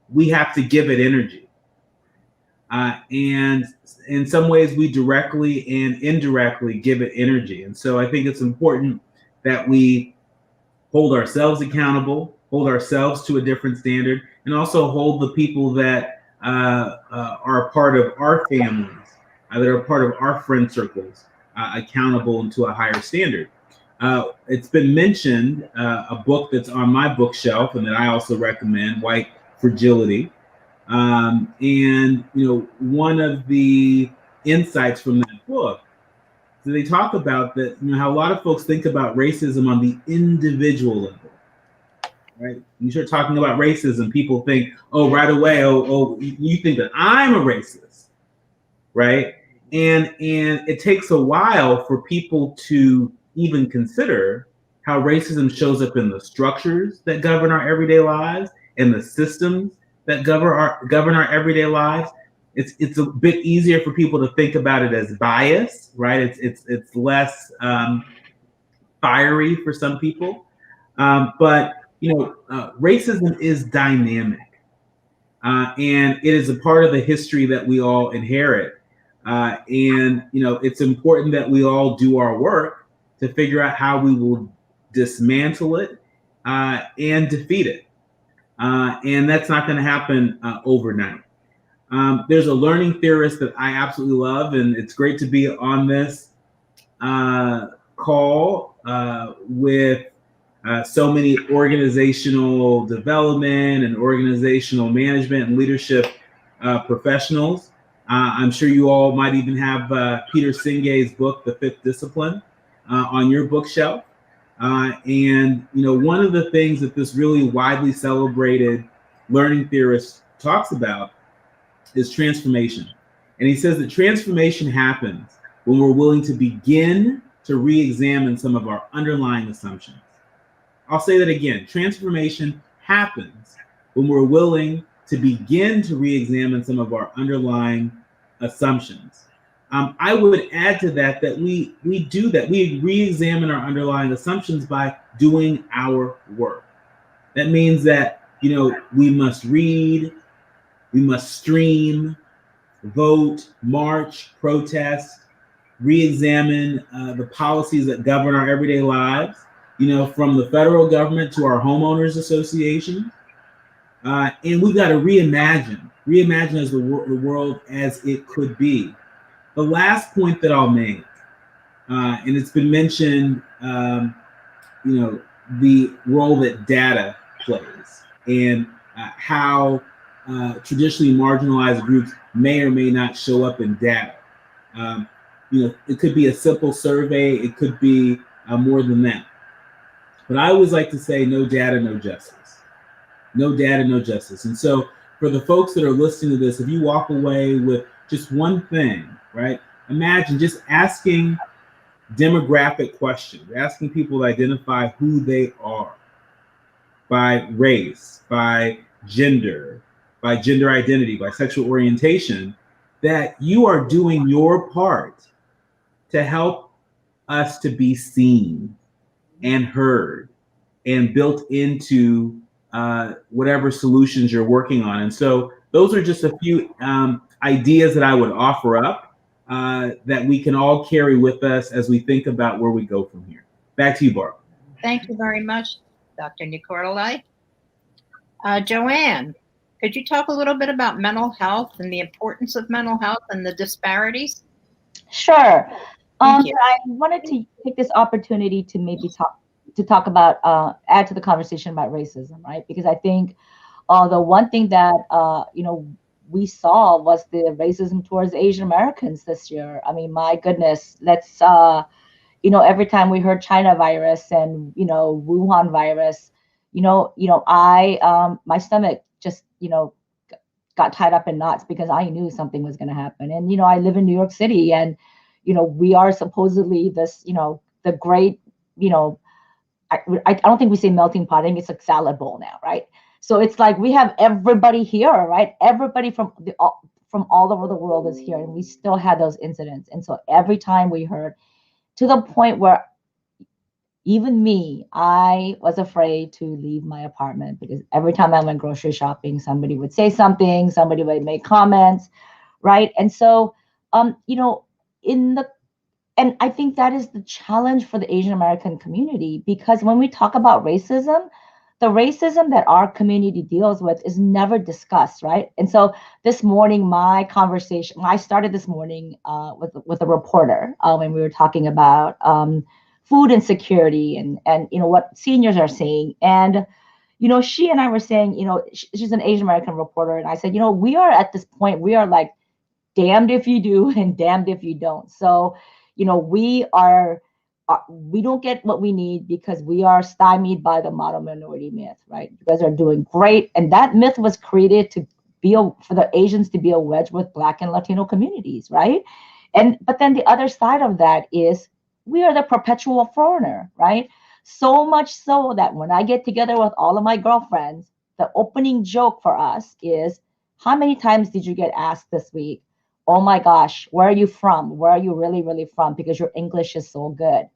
we have to give it energy. And in some ways we directly and indirectly give it energy. And so I think it's important that we hold ourselves accountable, hold ourselves to a different standard, and also hold the people that are a part of our families, that are part of our friend circles, accountable and to a higher standard. It's been mentioned, a book that's on my bookshelf and that I also recommend, White Fragility. And one of the insights from that book, so they talk about that, how a lot of folks think about racism on the individual level, right? When you start talking about racism, people think, right away, you think that I'm a racist, right? And it takes a while for people to even consider how racism shows up in the structures that govern our everyday lives and the systems that govern our everyday lives. It's a bit easier for people to think about it as bias, right? It's less fiery for some people, but racism is dynamic. and it is a part of the history that we all inherit. And it's important that we all do our work to figure out how we will dismantle it and defeat it. And that's not going to happen overnight. There's a learning theorist that I absolutely love, and it's great to be on this call with so many organizational development and organizational management and leadership professionals. I'm sure you all might even have Peter Singe's book, The Fifth Discipline, on your bookshelf. And one of the things that this really widely celebrated learning theorist talks about is transformation. And he says that transformation happens when we're willing to begin to re-examine some of our underlying assumptions. I'll say that again. Transformation happens when we're willing to begin to re-examine some of our underlying assumptions. I would add to that we do that. We re-examine our underlying assumptions by doing our work. That means that, we must read, we must stream, vote, march, protest, re-examine the policies that govern our everyday lives, from the federal government to our homeowners association. And we've got to reimagine as the world as it could be. The last point that I'll make, and it's been mentioned, the role that data plays and how traditionally marginalized groups may or may not show up in data. It could be a simple survey. It could be more than that. But I always like to say, no data, no justice. No data, no justice. And so for the folks that are listening to this, if you walk away with just one thing, right? Imagine just asking demographic questions, asking people to identify who they are by race, by gender identity, by sexual orientation, that you are doing your part to help us to be seen and heard and built into whatever solutions you're working on. And so those are just a few ideas that I would offer up that we can all carry with us as we think about where we go from here. Back to you, Barb. Thank you very much, Dr. Nicordelai. Joanne, could you talk a little bit about mental health and the importance of mental health and the disparities? Sure. I wanted to take this opportunity to maybe talk about, add to the conversation about racism, right? Because I think the one thing that, we saw was the racism towards Asian Americans this year. I mean, my goodness, let's, every time we heard China virus and, Wuhan virus, my stomach just, got tied up in knots because I knew something was going to happen. And, I live in New York City and, we are supposedly this, the great, I don't think we say melting pot. I think it's like salad bowl now, right? So it's like we have everybody here, right? Everybody from all over the world is here, and we still had those incidents. And so every time we heard, to the point where even me, I was afraid to leave my apartment because every time I went grocery shopping, somebody would say something, somebody would make comments, right? And so, and I think that is the challenge for the Asian American community, because when we talk about racism, the racism that our community deals with is never discussed, right? And so this morning, my conversation, I started this morning with a reporter when we were talking about food insecurity and what seniors are saying. And, she and I were saying, she's an Asian American reporter. And I said, we are at this point, we are like, damned if you do and damned if you don't. So, we don't get what we need because we are stymied by the model minority myth, right? You guys are doing great. And that myth was created to for the Asians to be a wedge with Black and Latino communities, right? But then the other side of that is we are the perpetual foreigner, right? So much so that when I get together with all of my girlfriends, the opening joke for us is, how many times did you get asked this week, oh my gosh, where are you from? Where are you really, really from? Because your English is so good.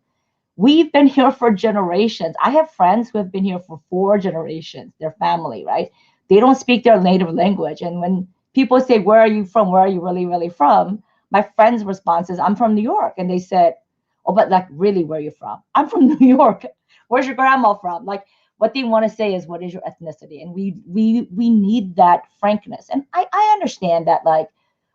We've been here for generations. I have friends who have been here for 4 generations, their family, right? they don't speak their native language. And when people say, where are you from? Where are you really, really from? My friend's response is, I'm from New York. And they said, oh, but like, really, where are you from? I'm from New York. Where's your grandma from? Like, what they want to say is, what is your ethnicity? And we need that frankness. And I understand that, like,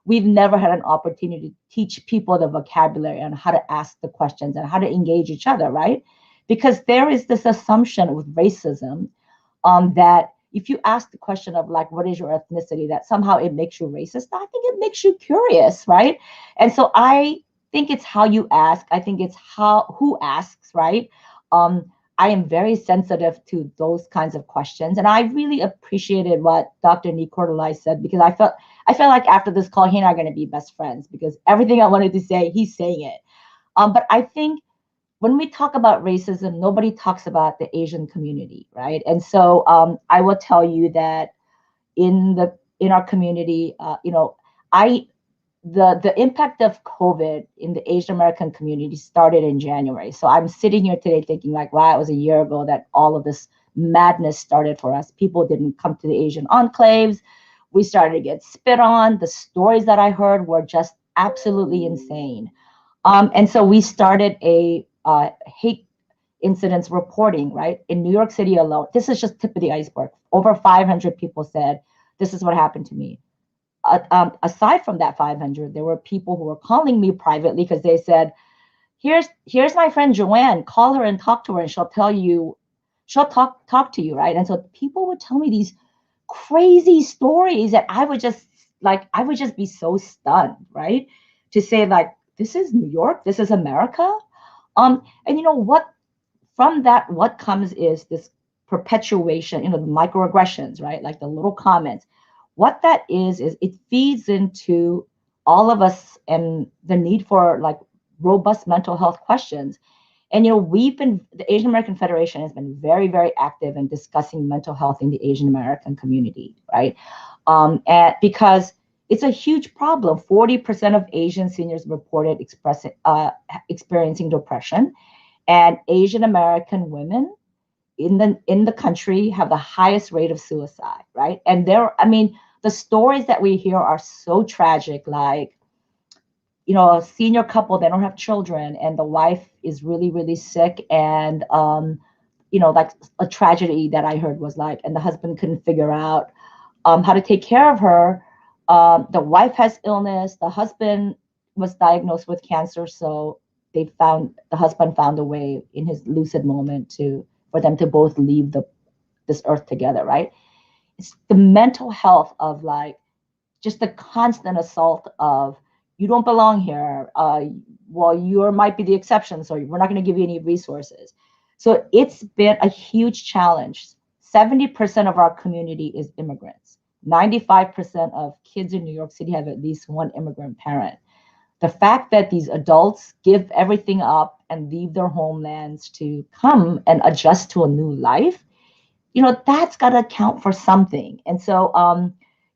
we've never had an opportunity to teach people the vocabulary on how to ask the questions and how to engage each other, right? Because there is this assumption with racism that if you ask the question of like, what is your ethnicity, that somehow it makes you racist. I think it makes you curious, right? And so I think it's how you ask. I think it's who asks, right? I am very sensitive to those kinds of questions. And I really appreciated what Dr. Nikordelai said, because I felt like after this call, he and I are going to be best friends, because everything I wanted to say, he's saying it. But I think when we talk about racism, nobody talks about the Asian community, right? And so I will tell you that in our community, the impact of COVID in the Asian American community started in January. So I'm sitting here today thinking like, wow, it was a year ago that all of this madness started for us. People didn't come to the Asian enclaves. We started to get spit on. The stories that I heard were just absolutely insane. And so we started a hate incidents reporting, right? In New York City alone, this is just tip of the iceberg. Over 500 people said, this is what happened to me. Aside from that 500, there were people who were calling me privately because they said, here's my friend Joanne, call her and talk to her and she'll talk to you, right? And so people would tell me these crazy stories that I would just be so stunned, right? To say like, this is New York, this is America. And you know what, from that, what comes is this perpetuation, the microaggressions, right? Like the little comments. What that is it feeds into all of us and the need for like robust mental health questions. And, the Asian American Federation has been very, very active in discussing mental health in the Asian American community, right? And because it's a huge problem. 40% of Asian seniors reported experiencing depression, and Asian American women in the country have the highest rate of suicide, right? And the stories that we hear are so tragic, like, a senior couple, they don't have children and the wife is really, really sick. And, like a tragedy that I heard was like, and the husband couldn't figure out how to take care of her. The wife has illness. The husband was diagnosed with cancer. So the husband found a way in his lucid moment for them to both leave this earth together, right? It's the mental health of like just the constant assault of, you don't belong here. Well, you might be the exception, so we're not going to give you any resources. So it's been a huge challenge. 70% of our community is immigrants. 95% of kids in New York City have at least one immigrant parent. The fact that these adults give everything up and leave their homelands to come and adjust to a new life, that's got to count for something. And so,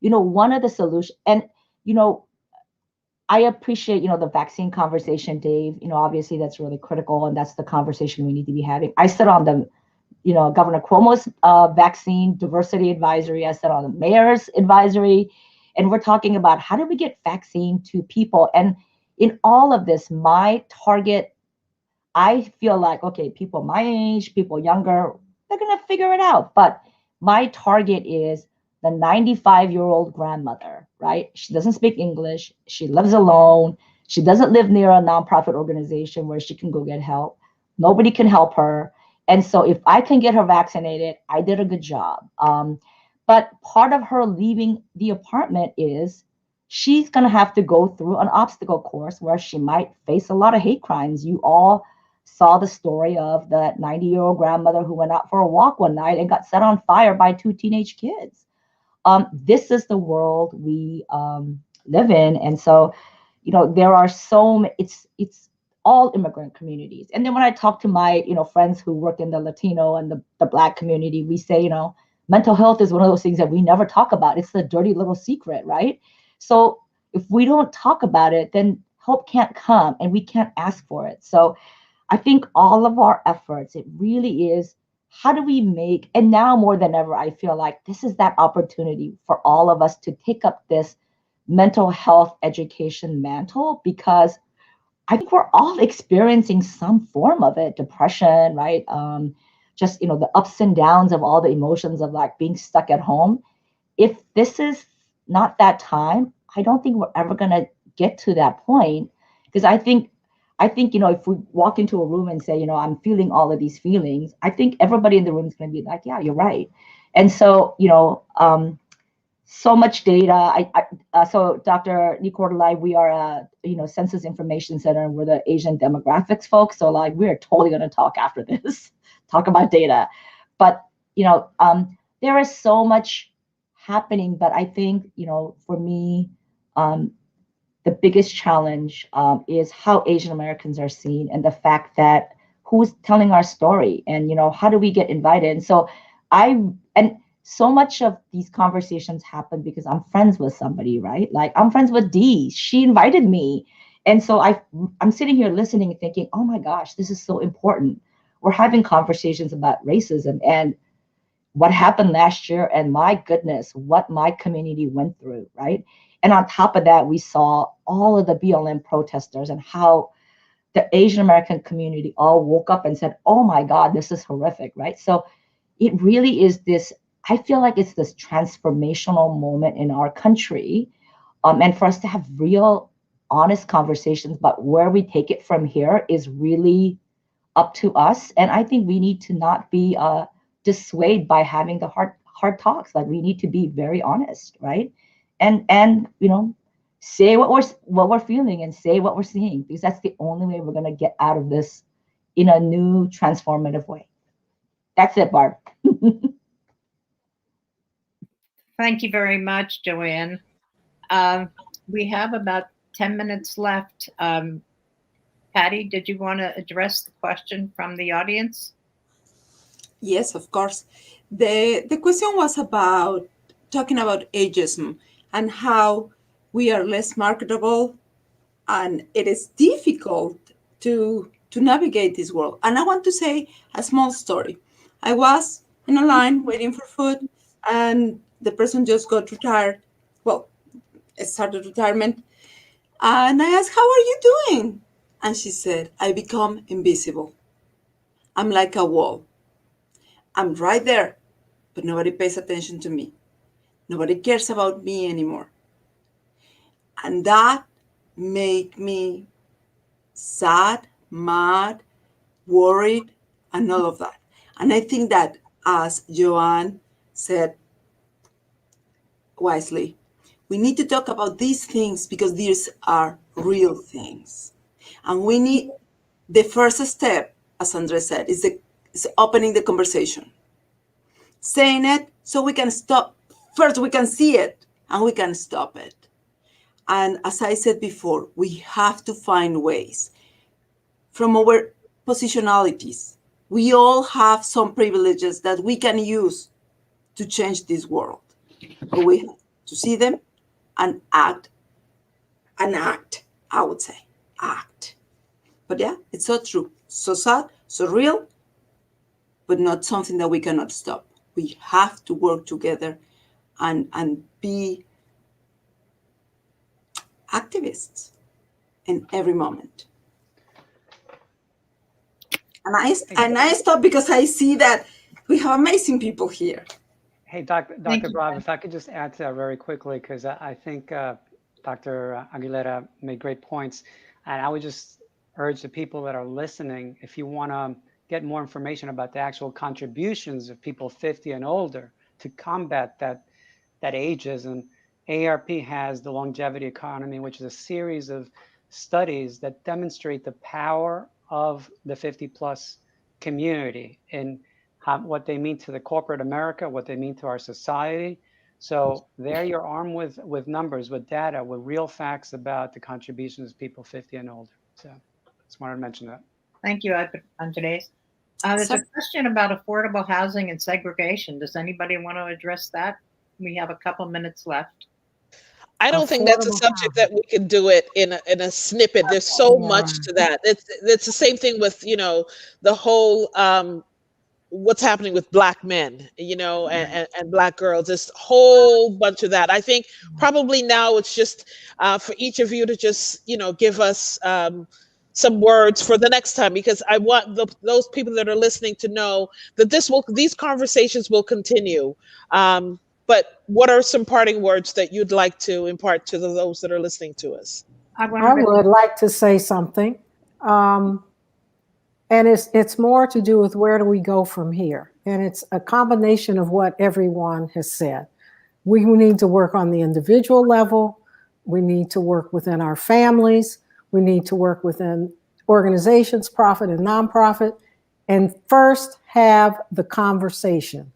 one of the solutions, and, I appreciate, the vaccine conversation, Dave. Obviously that's really critical, and that's the conversation we need to be having. I sit on the, Governor Cuomo's vaccine diversity advisory. I sit on the mayor's advisory, and we're talking about how do we get vaccine to people. And in all of this, my target, I feel like, okay, people my age, people younger, they're going to figure it out. But my target is the 95-year-old grandmother, right? She doesn't speak English. She lives alone. She doesn't live near a nonprofit organization where she can go get help. Nobody can help her. And so if I can get her vaccinated, I did a good job. But part of her leaving the apartment is she's going to have to go through an obstacle course where she might face a lot of hate crimes. You all saw the story of that 90-year-old grandmother who went out for a walk one night and got set on fire by 2 teenage kids. This is the world we live in. And so, there are it's all immigrant communities. And then when I talk to my, friends who work in the Latino and the Black community, we say, mental health is one of those things that we never talk about. It's the dirty little secret, right? So if we don't talk about it, then help can't come and we can't ask for it. So I think all of our efforts, it really is, how do we make, and now more than ever, I feel like this is that opportunity for all of us to take up this mental health education mantle, because I think we're all experiencing some form of it, depression, right? Just, the ups and downs of all the emotions of like being stuck at home. If this is not that time, I don't think we're ever going to get to that point. Because I think, if we walk into a room and say, I'm feeling all of these feelings, I think everybody in the room is going to be like, yeah, you're right. And so, so much data. So Dr. Nicordelai, we are a Census Information Center, and we're the Asian demographics folks. So like we're totally going to talk after this, talk about data. But there is so much happening. But I think for me, the biggest challenge is how Asian Americans are seen, and the fact that who's telling our story, and how do we get invited. And so so much of these conversations happen because I'm friends with somebody, right? Like I'm friends with Dee. She invited me. And so I'm sitting here listening and thinking, oh my gosh, this is so important. We're having conversations about racism and what happened last year, and my goodness, what my community went through, right? And on top of that, we saw all of the BLM protesters and how the Asian American community all woke up and said, oh my God, this is horrific, right? So it really is this, I feel like it's this transformational moment in our country, and for us to have real, honest conversations about where we take it from here is really up to us. And I think we need to not be dissuaded by having the hard talks. Like we need to be very honest, right? And say what we're feeling and say what we're seeing, because that's the only way we're going to get out of this in a new transformative way. That's it, Barb. Thank you very much, Joanne. We have about 10 minutes left. Patty, did you want to address the question from the audience? Yes, of course. The question was about talking about ageism and how we are less marketable, and it is difficult to navigate this world. And I want to say a small story. I was in a line waiting for food, and the person just got retired. Well, it started retirement. And I asked, how are you doing? And she said, I become invisible. I'm like a wall. I'm right there, but nobody pays attention to me. Nobody cares about me anymore. And that made me sad, mad, worried, and all of that. And I think that, as Joanne said wisely, we need to talk about these things because these are real things. And we need, the first step, as Andrés said, is opening the conversation. Saying it so we can stop. First, we can see it and we can stop it. And as I said before, we have to find ways from our positionalities. We all have some privileges that we can use to change this world. But we have to see them and act. I would say, act. But yeah, it's so true. So sad, so real, but not something that we cannot stop. We have to work together and be activists in every moment. And I stop because I see that we have amazing people here. Hey, Dr. Brav, if I could just add to that very quickly, because I think Dr. Aguilera made great points. And I would just urge the people that are listening, if you want to get more information about the actual contributions of people 50 and older to combat that ageism, AARP has the Longevity Economy, which is a series of studies that demonstrate the power of the 50-plus community and what they mean to the corporate America, what they mean to our society. So there you're armed with numbers, with data, with real facts about the contributions of people 50 and older. So just wanted to mention that. Thank you, Andrés. There's a question about affordable housing and segregation. Does anybody want to address that? We have a couple minutes left. I don't think that's a subject that we can do it in a snippet. There's so much to that. It's the same thing with, the whole what's happening with Black men, and Black girls. This whole bunch of that. I think probably now it's just for each of you to just, give us some words for the next time, because I want those people that are listening to know that these conversations will continue. But what are some parting words that you'd like to impart to those that are listening to us? I would like to say something. And it's more to do with where do we go from here? And it's a combination of what everyone has said. We need to work on the individual level. We need to work within our families. We need to work within organizations, profit and nonprofit, and first have the conversation.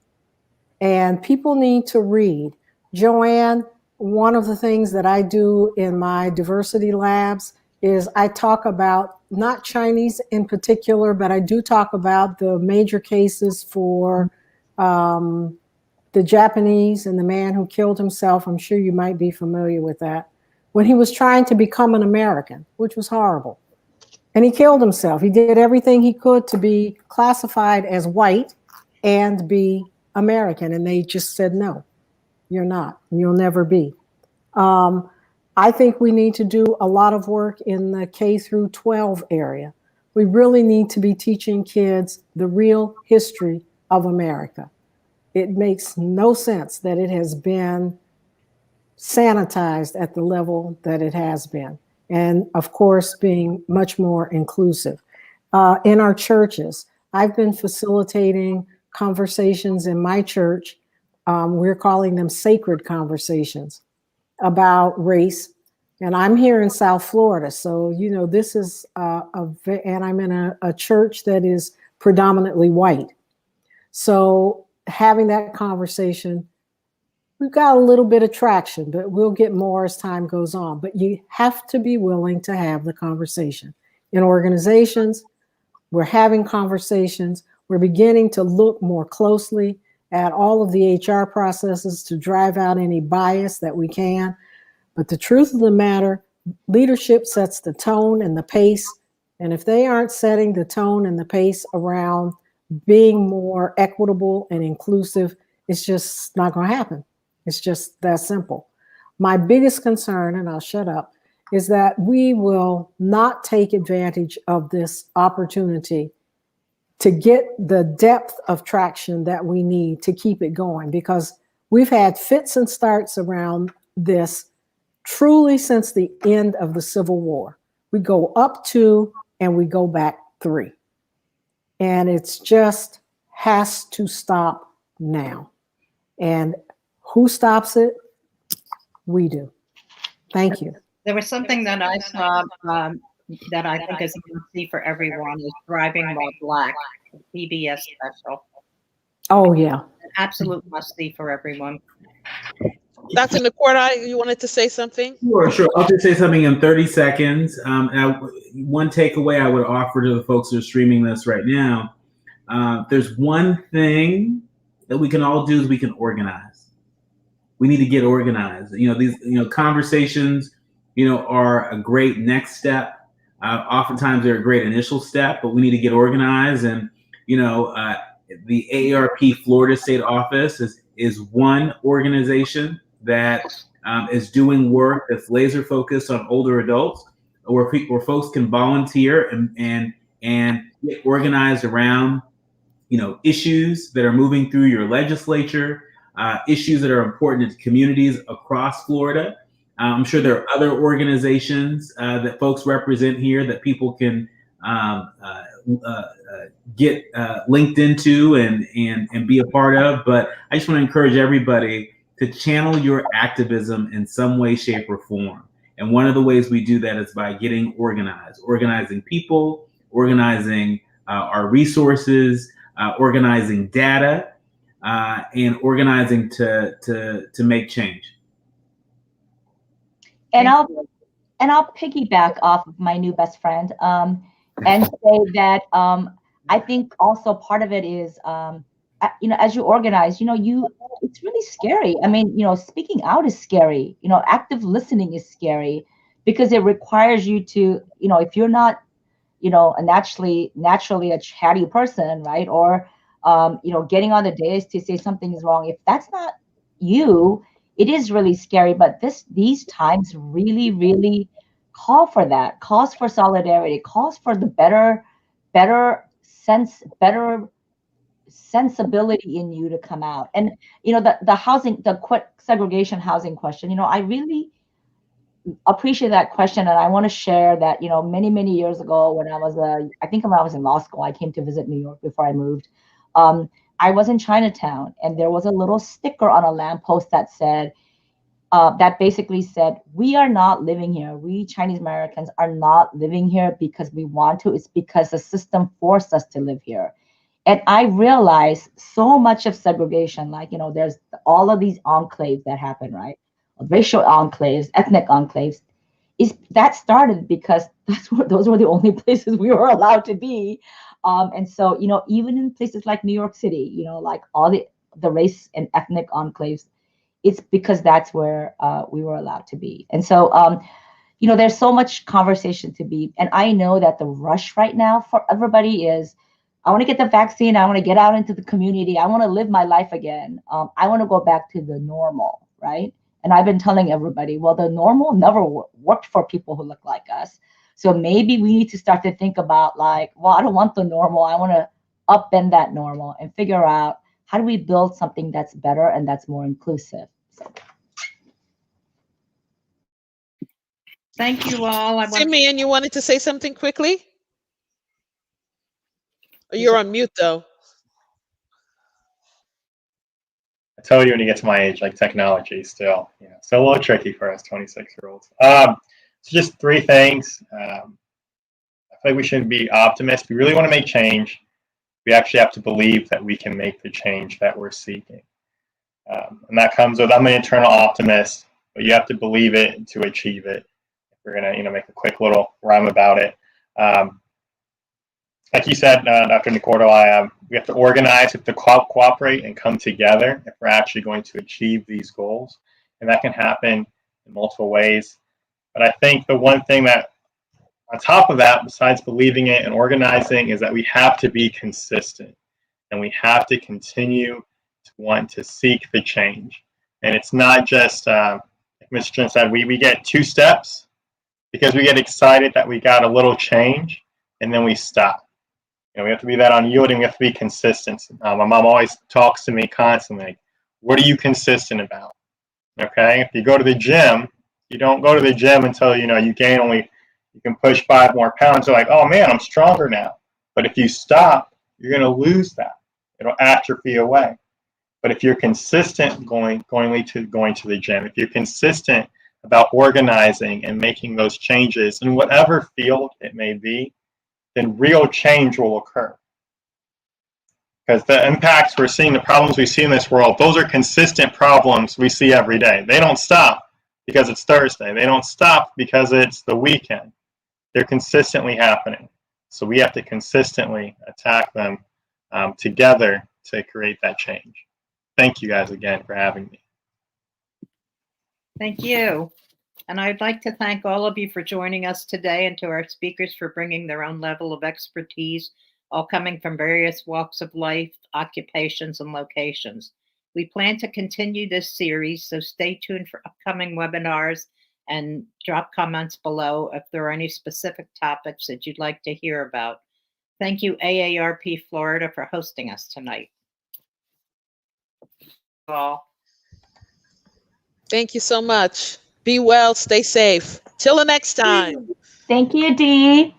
And people need to read. Joanne, one of the things that I do in my diversity labs is I talk about not Chinese in particular, but I do talk about the major cases for the Japanese and the man who killed himself. I'm sure you might be familiar with that. When he was trying to become an American, which was horrible. And he killed himself. He did everything he could to be classified as white and be American. And they just said, no, you're not. You'll never be. I think we need to do a lot of work in the K through 12 area. We really need to be teaching kids the real history of America. It makes no sense that it has been sanitized at the level that it has been. And of course, being much more inclusive. In our churches, I've been facilitating conversations in my church. We're calling them sacred conversations about race. And I'm here in South Florida. So, this is and I'm in a church that is predominantly white. So having that conversation, we've got a little bit of traction, but we'll get more as time goes on. But you have to be willing to have the conversation. In organizations, we're having conversations. We're beginning to look more closely at all of the HR processes to drive out any bias that we can. But the truth of the matter, leadership sets the tone and the pace. And if they aren't setting the tone and the pace around being more equitable and inclusive, it's just not going to happen. It's just that simple. My biggest concern, and I'll shut up, is that we will not take advantage of this opportunity to get the depth of traction that we need to keep it going, because we've had fits and starts around this truly since the end of the Civil War. We go up 2 and we go back 3. And it's just has to stop now. And who stops it? We do. Thank you. There was something that I saw that I think is a must-see for everyone is Driving While Black, PBS special. Oh, yeah. An absolute must-see for everyone. Dr. Nkorda, you wanted to say something? Sure. I'll just say something in 30 seconds. One takeaway I would offer to the folks who are streaming this right now, there's one thing that we can all do is we can organize. We need to get organized. These conversations, are a great next step. Oftentimes they're a great initial step, but we need to get organized. And, the AARP Florida State Office is one organization that is doing work that's laser focused on older adults, where folks can volunteer and get organized around, issues that are moving through your legislature, issues that are important to communities across Florida. I'm sure there are other organizations that folks represent here that people can get linked into and be a part of. But I just want to encourage everybody to channel your activism in some way, shape, or form. And one of the ways we do that is by getting organized, organizing people, organizing our resources, organizing data, and organizing to make change. And I'll piggyback off of my new best friend and say that I think also part of it is, as you organize, it's really scary. I mean, speaking out is scary. Active listening is scary because it requires you to, if you're not, a naturally a chatty person, right? Or getting on the dais to say something is wrong. If that's not you, it is really scary. But these times really, really call for that, calls for solidarity, calls for the better sensibility in you to come out. And the housing, the segregation housing question, I really appreciate that question. And I want to share that, many years ago when I was in law school, I came to visit New York before I moved. I was in Chinatown, and there was a little sticker on a lamppost that said, that basically said, we are not living here. We Chinese Americans are not living here because we want to. It's because the system forced us to live here. And I realized so much of segregation, there's all of these enclaves that happen, right? Racial enclaves, ethnic enclaves, that started because those were the only places we were allowed to be. And so, even in places like New York City, like all the race and ethnic enclaves, it's because that's where we were allowed to be. And so, there's so much conversation to be. And I know that the rush right now for everybody is, I want to get the vaccine. I want to get out into the community. I want to live my life again. I want to go back to the normal, right? And I've been telling everybody, well, the normal never worked for people who look like us. So maybe we need to start to think about I don't want the normal. I want to upend that normal and figure out how do we build something that's better and that's more inclusive. So. Thank you all. Simeon, you wanted to say something quickly? You're on mute, though. I tell you when you get to my age, like technology still, still a little tricky for us 26-year-olds. So just three things. I feel like we shouldn't be optimists. We really want to make change. We actually have to believe that we can make the change that we're seeking. And that comes with, I'm an internal optimist, but you have to believe it to achieve it. If we're going to, make a quick little rhyme about it. Like you said, Dr. Nicordo, we have to organize, we have to cooperate and come together if we're actually going to achieve these goals. And that can happen in multiple ways. But I think the one thing that, on top of that, besides believing it and organizing, is that we have to be consistent. And we have to continue to want to seek the change. And it's not just, like Mr. Chen said, we get 2 steps because we get excited that we got a little change and then we stop. We have to be that unyielding. We have to be consistent. My mom always talks to me constantly, like, what are you consistent about? Okay, if you go to the gym, you don't go to the gym until you gain you can push 5 more pounds. You're like, oh man, I'm stronger now. But if you stop, you're going to lose that. It'll atrophy away. But if you're consistent going to the gym, if you're consistent about organizing and making those changes in whatever field it may be, then real change will occur. Because the impacts we're seeing, the problems we see in this world, those are consistent problems we see every day. They don't stop because it's Thursday. They don't stop because it's the weekend. They're consistently happening. So we have to consistently attack them together to create that change. Thank you guys again for having me. Thank you. And I'd like to thank all of you for joining us today, and to our speakers for bringing their own level of expertise, all coming from various walks of life, occupations, and locations. We plan to continue this series, so stay tuned for upcoming webinars and drop comments below if there are any specific topics that you'd like to hear about. Thank you, AARP Florida, for hosting us tonight. All. Thank you so much. Be well, stay safe. Till the next time. Thank you, Dee.